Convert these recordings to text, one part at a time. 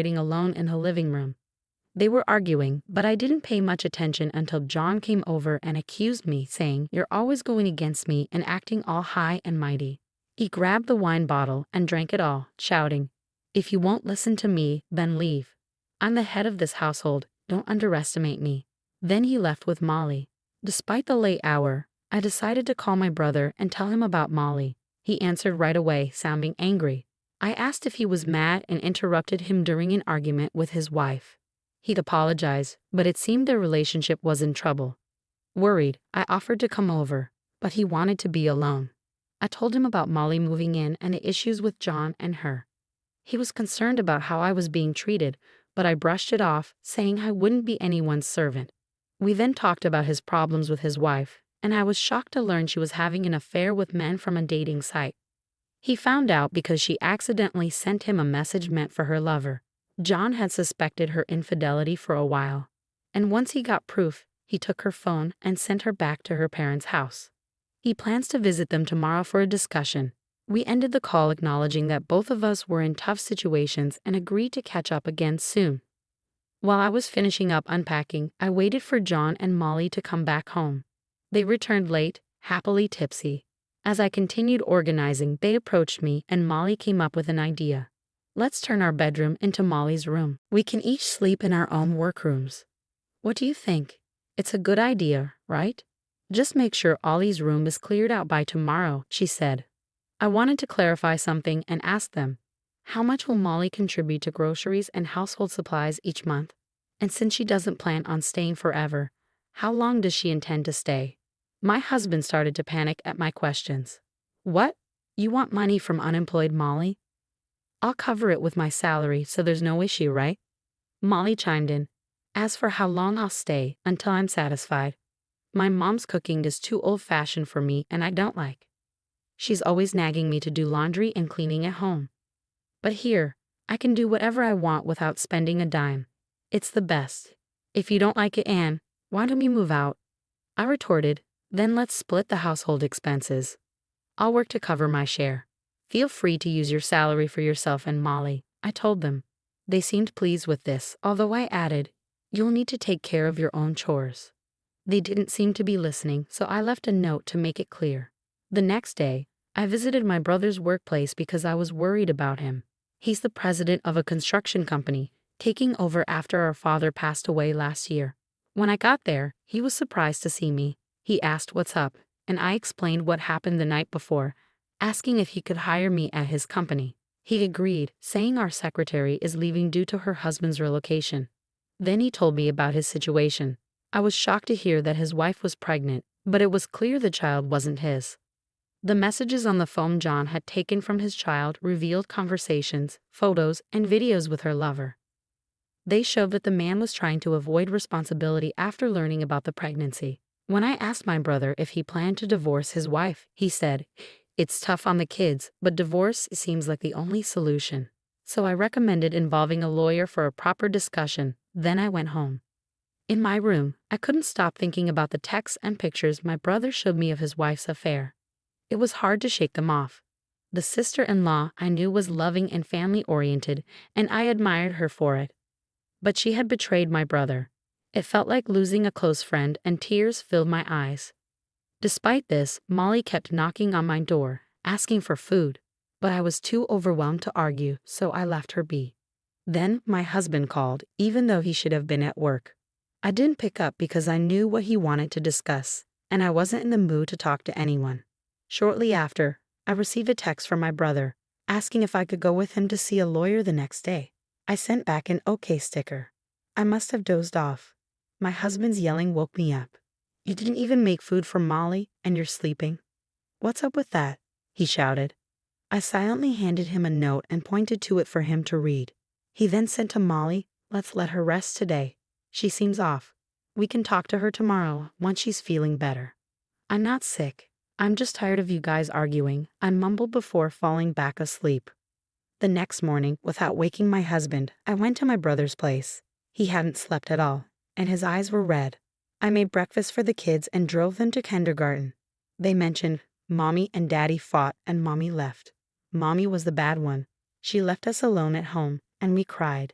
sitting alone in the living room. They were arguing, but I didn't pay much attention until John came over and accused me, saying, "You're always going against me and acting all high and mighty." He grabbed the wine bottle and drank it all, shouting, "If you won't listen to me, then leave. I'm the head of this household, don't underestimate me." Then he left with Molly. Despite the late hour, I decided to call my brother and tell him about Molly. He answered right away, sounding angry. I asked if he was mad and interrupted him during an argument with his wife. He'd apologized, but it seemed their relationship was in trouble. Worried, I offered to come over, but he wanted to be alone. I told him about Molly moving in and the issues with John and her. He was concerned about how I was being treated, but I brushed it off, saying I wouldn't be anyone's servant. We then talked about his problems with his wife, and I was shocked to learn she was having an affair with men from a dating site. He found out because she accidentally sent him a message meant for her lover. John had suspected her infidelity for a while, and once he got proof, he took her phone and sent her back to her parents' house. He plans to visit them tomorrow for a discussion. We ended the call acknowledging that both of us were in tough situations and agreed to catch up again soon. While I was finishing up unpacking, I waited for John and Molly to come back home. They returned late, happily tipsy. As I continued organizing, they approached me and Molly came up with an idea. "Let's turn our bedroom into Molly's room. We can each sleep in our own workrooms. What do you think? It's a good idea, right? Just make sure Ollie's room is cleared out by tomorrow," she said. I wanted to clarify something and ask them, how much will Molly contribute to groceries and household supplies each month? And since she doesn't plan on staying forever, how long does she intend to stay? My husband started to panic at my questions. "What? You want money from unemployed Molly? I'll cover it with my salary, so there's no issue, right?" Molly chimed in. "As for how long I'll stay, until I'm satisfied. My mom's cooking is too old-fashioned for me and I don't like. She's always nagging me to do laundry and cleaning at home. But here, I can do whatever I want without spending a dime. It's the best. If you don't like it, Anne, why don't we move out?" I retorted, "Then let's split the household expenses. I'll work to cover my share. Feel free to use your salary for yourself and Molly," I told them. They seemed pleased with this, although I added, "You'll need to take care of your own chores." They didn't seem to be listening, so I left a note to make it clear. The next day, I visited my brother's workplace because I was worried about him. He's the president of a construction company, taking over after our father passed away last year. When I got there, he was surprised to see me. He asked what's up, and I explained what happened the night before, asking if he could hire me at his company. He agreed, saying our secretary is leaving due to her husband's relocation. Then he told me about his situation. I was shocked to hear that his wife was pregnant, but it was clear the child wasn't his. The messages on the phone John had taken from his child revealed conversations, photos, and videos with her lover. They showed that the man was trying to avoid responsibility after learning about the pregnancy. When I asked my brother if he planned to divorce his wife, he said, "It's tough on the kids, but divorce seems like the only solution." So I recommended involving a lawyer for a proper discussion. Then I went home. In my room, I couldn't stop thinking about the texts and pictures my brother showed me of his wife's affair. It was hard to shake them off. The sister-in-law I knew was loving and family-oriented, and I admired her for it. But she had betrayed my brother. It felt like losing a close friend, and tears filled my eyes. Despite this, Molly kept knocking on my door, asking for food, but I was too overwhelmed to argue, so I left her be. Then my husband called, even though he should have been at work. I didn't pick up because I knew what he wanted to discuss, and I wasn't in the mood to talk to anyone. Shortly after, I received a text from my brother, asking if I could go with him to see a lawyer the next day. I sent back an OK sticker. I must have dozed off. My husband's yelling woke me up. "You didn't even make food for Molly, and you're sleeping? What's up with that?" he shouted. I silently handed him a note and pointed to it for him to read. He then said to Molly, "Let's let her rest today. She seems off. We can talk to her tomorrow once she's feeling better." "I'm not sick. I'm just tired of you guys arguing," I mumbled before falling back asleep. The next morning, without waking my husband, I went to my brother's place. He hadn't slept at all, and his eyes were red. I made breakfast for the kids and drove them to kindergarten. They mentioned, "Mommy and Daddy fought and Mommy left." Mommy was the bad one. She left us alone at home, and we cried.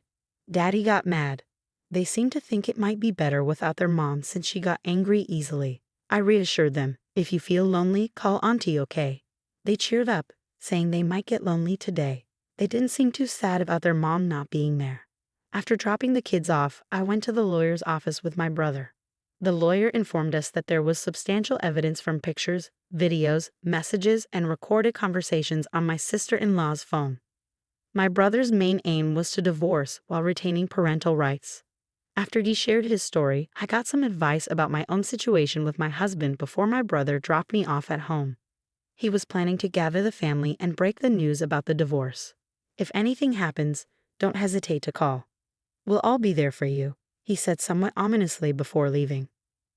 Daddy got mad. They seemed to think it might be better without their mom since she got angry easily. I reassured them, if you feel lonely, call auntie, okay? They cheered up, saying they might get lonely today. They didn't seem too sad about their mom not being there. After dropping the kids off, I went to the lawyer's office with my brother. The lawyer informed us that there was substantial evidence from pictures, videos, messages, and recorded conversations on my sister-in-law's phone. My brother's main aim was to divorce while retaining parental rights. After he shared his story, I got some advice about my own situation with my husband before my brother dropped me off at home. He was planning to gather the family and break the news about the divorce. If anything happens, don't hesitate to call. We'll all be there for you, he said somewhat ominously before leaving.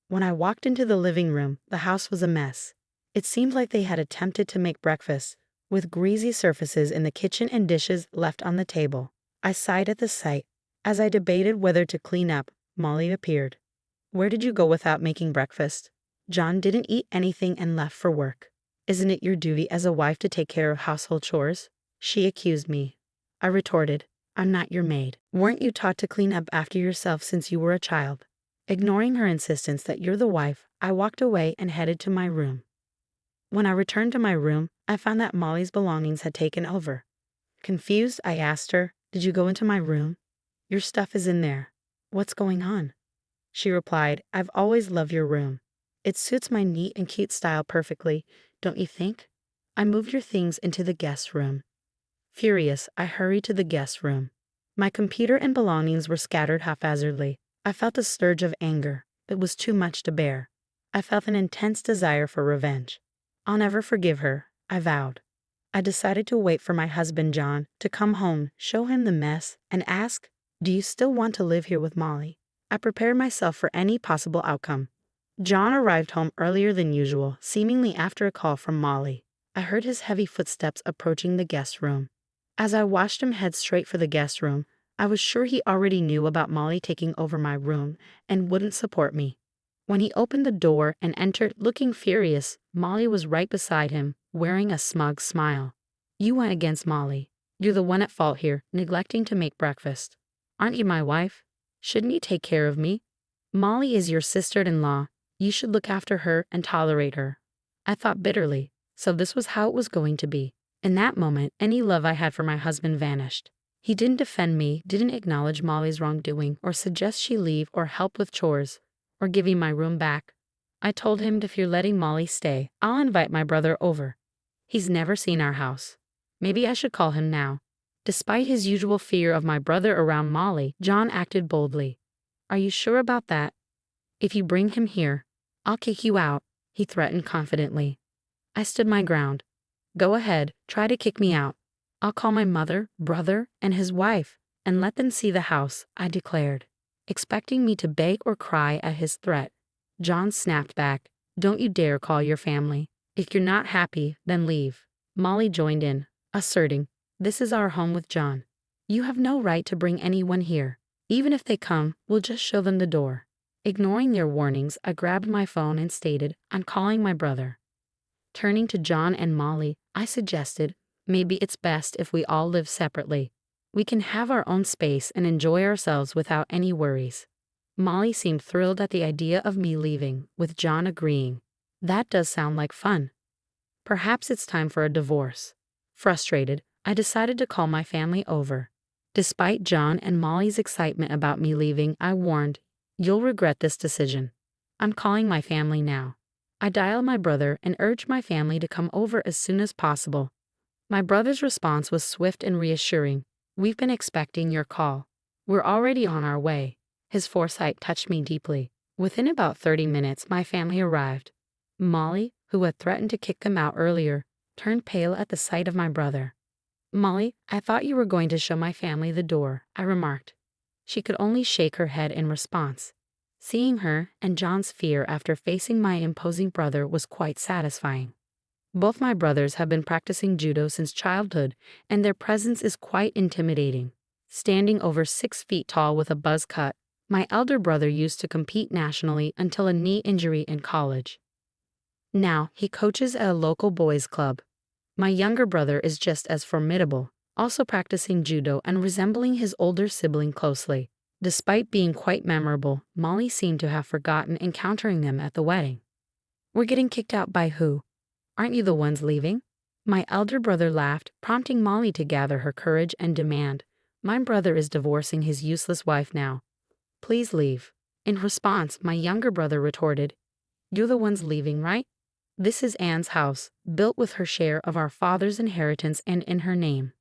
When I walked into the living room, the house was a mess. It seemed like they had attempted to make breakfast, with greasy surfaces in the kitchen and dishes left on the table. I sighed at the sight. As I debated whether to clean up, Molly appeared. Where did you go without making breakfast? John didn't eat anything and left for work. Isn't it your duty as a wife to take care of household chores? She accused me. I retorted, I'm not your maid. Weren't you taught to clean up after yourself since you were a child? Ignoring her insistence that you're the wife, I walked away and headed to my room. When I returned to my room, I found that Molly's belongings had taken over. Confused, I asked her, did you go into my room? Your stuff is in there. What's going on? She replied, I've always loved your room. It suits my neat and cute style perfectly, don't you think? I moved your things into the guest room. Furious, I hurried to the guest room. My computer and belongings were scattered haphazardly. I felt a surge of anger. It was too much to bear. I felt an intense desire for revenge. I'll never forgive her, I vowed. I decided to wait for my husband John to come home, show him the mess, and ask, do you still want to live here with Molly? I prepared myself for any possible outcome. John arrived home earlier than usual, seemingly after a call from Molly. I heard his heavy footsteps approaching the guest room. As I watched him head straight for the guest room, I was sure he already knew about Molly taking over my room and wouldn't support me. When he opened the door and entered looking furious, Molly was right beside him, wearing a smug smile. You went against Molly. You're the one at fault here, neglecting to make breakfast. Aren't you my wife? Shouldn't you take care of me? Molly is your sister-in-law. You should look after her and tolerate her. I thought bitterly, so this was how it was going to be. In that moment, any love I had for my husband vanished. He didn't defend me, didn't acknowledge Molly's wrongdoing, or suggest she leave or help with chores, or giving my room back. I told him if you're letting Molly stay, I'll invite my brother over. He's never seen our house. Maybe I should call him now. Despite his usual fear of my brother around Molly, John acted boldly. Are you sure about that? If you bring him here, I'll kick you out, he threatened confidently. I stood my ground. Go ahead, try to kick me out. I'll call my mother, brother, and his wife, and let them see the house, I declared. Expecting me to beg or cry at his threat, John snapped back, don't you dare call your family. If you're not happy, then leave. Molly joined in, asserting, this is our home with John. You have no right to bring anyone here. Even if they come, we'll just show them the door. Ignoring their warnings, I grabbed my phone and stated, I'm calling my brother. Turning to John and Molly, I suggested, maybe it's best if we all live separately. We can have our own space and enjoy ourselves without any worries. Molly seemed thrilled at the idea of me leaving, with John agreeing. That does sound like fun. Perhaps it's time for a divorce. Frustrated, I decided to call my family over. Despite John and Molly's excitement about me leaving, I warned, you'll regret this decision. I'm calling my family now. I dialed my brother and urged my family to come over as soon as possible. My brother's response was swift and reassuring. We've been expecting your call. We're already on our way. His foresight touched me deeply. Within about 30 minutes, my family arrived. Molly, who had threatened to kick them out earlier, turned pale at the sight of my brother. Molly, I thought you were going to show my family the door, I remarked. She could only shake her head in response. Seeing her and John's fear after facing my imposing brother was quite satisfying. Both my brothers have been practicing judo since childhood, and their presence is quite intimidating. Standing over 6 feet tall with a buzz cut, my elder brother used to compete nationally until a knee injury in college. Now, he coaches at a local boys' club. My younger brother is just as formidable, also practicing judo and resembling his older sibling closely. Despite being quite memorable, Molly seemed to have forgotten encountering them at the wedding. We're getting kicked out by who? Aren't you the ones leaving? My elder brother laughed, prompting Molly to gather her courage and demand, my brother is divorcing his useless wife now. Please leave. In response, my younger brother retorted, you're the ones leaving, right? This is Anne's house, built with her share of our father's inheritance and in her name.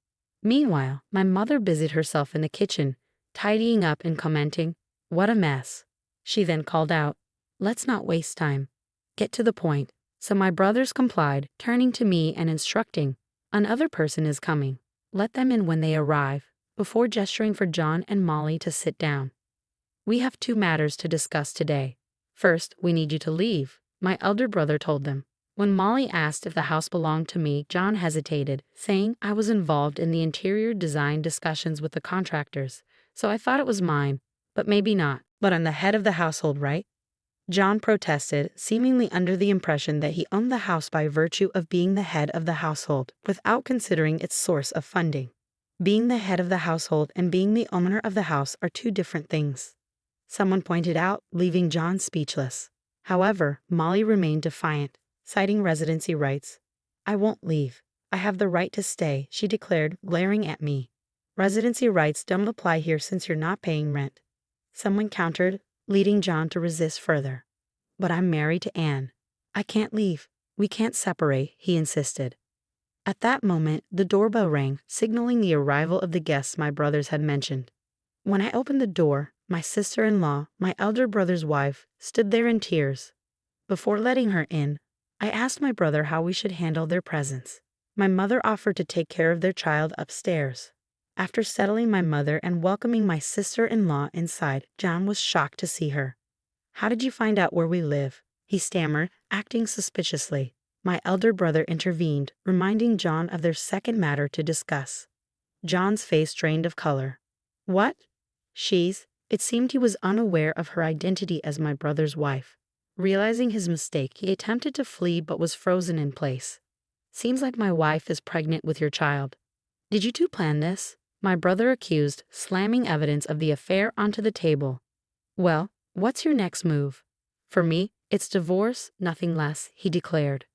Meanwhile, my mother busied herself in the kitchen, tidying up and commenting, what a mess. She then called out, let's not waste time. Get to the point. So my brothers complied, turning to me and instructing, another person is coming. Let them in when they arrive, before gesturing for John and Molly to sit down. We have 2 matters to discuss today. First, we need you to leave, my elder brother told them. When Molly asked if the house belonged to me, John hesitated, saying I was involved in the interior design discussions with the contractors, so I thought it was mine, but maybe not. But I'm the head of the household, right? John protested, seemingly under the impression that he owned the house by virtue of being the head of the household, without considering its source of funding. Being the head of the household and being the owner of the house are 2 different things. Someone pointed out, leaving John speechless. However, Molly remained defiant, citing residency rights. I won't leave. I have the right to stay, she declared, glaring at me. Residency rights don't apply here since you're not paying rent. Someone countered, leading John to resist further. But I'm married to Anne. I can't leave. We can't separate, he insisted. At that moment, the doorbell rang, signaling the arrival of the guests my brothers had mentioned. When I opened the door, my sister-in-law, my elder brother's wife, stood there in tears. Before letting her in, I asked my brother how we should handle their presence. My mother offered to take care of their child upstairs. After settling my mother and welcoming my sister-in-law inside, John was shocked to see her. How did you find out where we live? He stammered, acting suspiciously. My elder brother intervened, reminding John of their second matter to discuss. John's face drained of color. What? It seemed he was unaware of her identity as my brother's wife. Realizing his mistake, he attempted to flee but was frozen in place. Seems like my wife is pregnant with your child. Did you 2 plan this? My brother accused, slamming evidence of the affair onto the table. Well, what's your next move? For me, it's divorce, nothing less, he declared.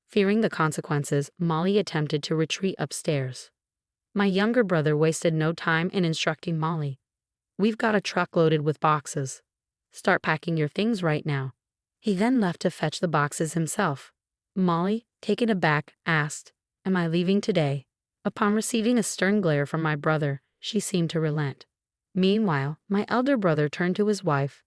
Fearing the consequences, Molly attempted to retreat upstairs. My younger brother wasted no time in instructing Molly. We've got a truck loaded with boxes. Start packing your things right now. He then left to fetch the boxes himself. Molly, taken aback, asked, am I leaving today? Upon receiving a stern glare from my brother, she seemed to relent. Meanwhile, my elder brother turned to his wife,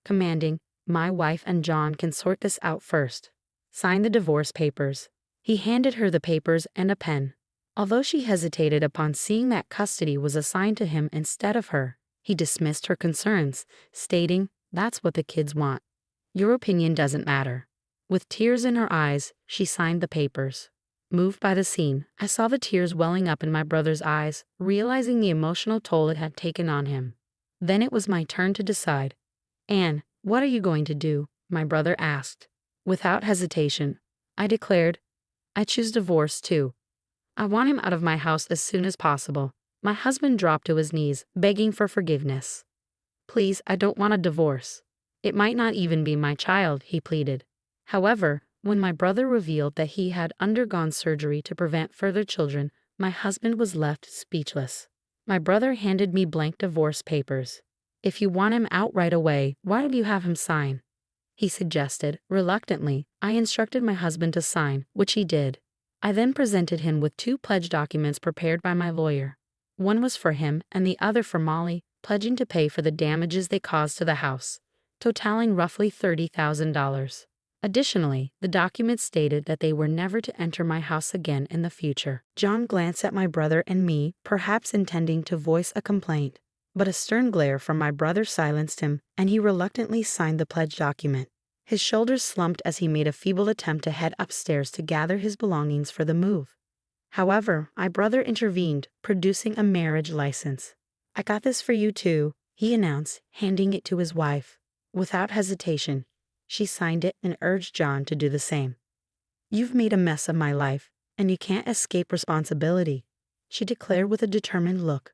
commanding, my wife and John can sort this out first. Sign the divorce papers. He handed her the papers and a pen. Although she hesitated upon seeing that custody was assigned to him instead of her, he dismissed her concerns, stating, that's what the kids want. Your opinion doesn't matter. With tears in her eyes, she signed the papers. Moved by the scene, I saw the tears welling up in my brother's eyes, realizing the emotional toll it had taken on him. Then it was my turn to decide. Anne, what are you going to do? My brother asked. Without hesitation, I declared, I choose divorce too. I want him out of my house as soon as possible. My husband dropped to his knees, begging for forgiveness. Please, I don't want a divorce. It might not even be my child, he pleaded. However, when my brother revealed that he had undergone surgery to prevent further children, my husband was left speechless. My brother handed me blank divorce papers. If you want him out right away, why don't you have him sign? He suggested. Reluctantly, I instructed my husband to sign, which he did. I then presented him with 2 pledge documents prepared by my lawyer. One was for him and the other for Molly, pledging to pay for the damages they caused to the house, totaling roughly $30,000. Additionally, the documents stated that they were never to enter my house again in the future. John glanced at my brother and me, perhaps intending to voice a complaint, but a stern glare from my brother silenced him, and he reluctantly signed the pledge document. His shoulders slumped as he made a feeble attempt to head upstairs to gather his belongings for the move. However, my brother intervened, producing a marriage license. I got this for you too, he announced, handing it to his wife. Without hesitation, she signed it and urged John to do the same. You've made a mess of my life, and you can't escape responsibility, she declared with a determined look.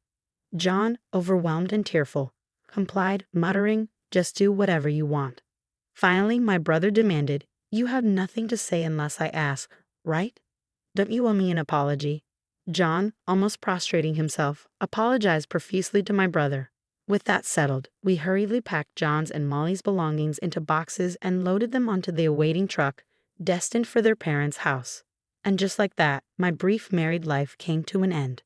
John, overwhelmed and tearful, complied, muttering, "Just do whatever you want." Finally, my brother demanded, "You have nothing to say unless I ask, right? Don't you owe me an apology?" John, almost prostrating himself, apologized profusely to my brother. With that settled, we hurriedly packed John's and Molly's belongings into boxes and loaded them onto the awaiting truck, destined for their parents' house. And just like that, my brief married life came to an end.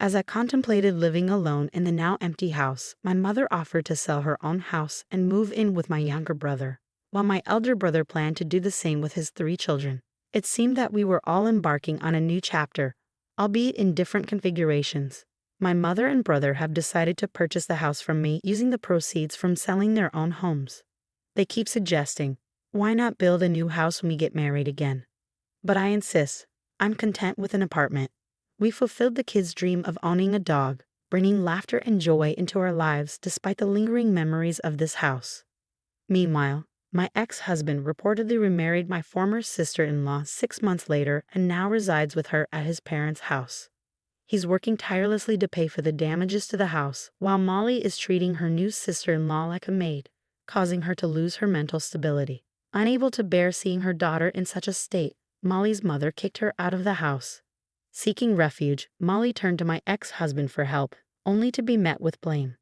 As I contemplated living alone in the now empty house, my mother offered to sell her own house and move in with my younger brother, while my elder brother planned to do the same with his 3 children. It seemed that we were all embarking on a new chapter, albeit in different configurations. My mother and brother have decided to purchase the house from me using the proceeds from selling their own homes. They keep suggesting, why not build a new house when we get married again? But I insist, I'm content with an apartment. We fulfilled the kids' dream of owning a dog, bringing laughter and joy into our lives despite the lingering memories of this house. Meanwhile, my ex-husband reportedly remarried my former sister-in-law 6 months later and now resides with her at his parents' house. He's working tirelessly to pay for the damages to the house, while Molly is treating her new sister-in-law like a maid, causing her to lose her mental stability. Unable to bear seeing her daughter in such a state, Molly's mother kicked her out of the house. Seeking refuge, Molly turned to my ex-husband for help, only to be met with blame.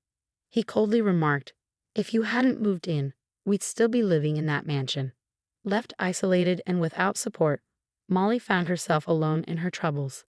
He coldly remarked, "If you hadn't moved in, we'd still be living in that mansion." Left isolated and without support, Molly found herself alone in her troubles.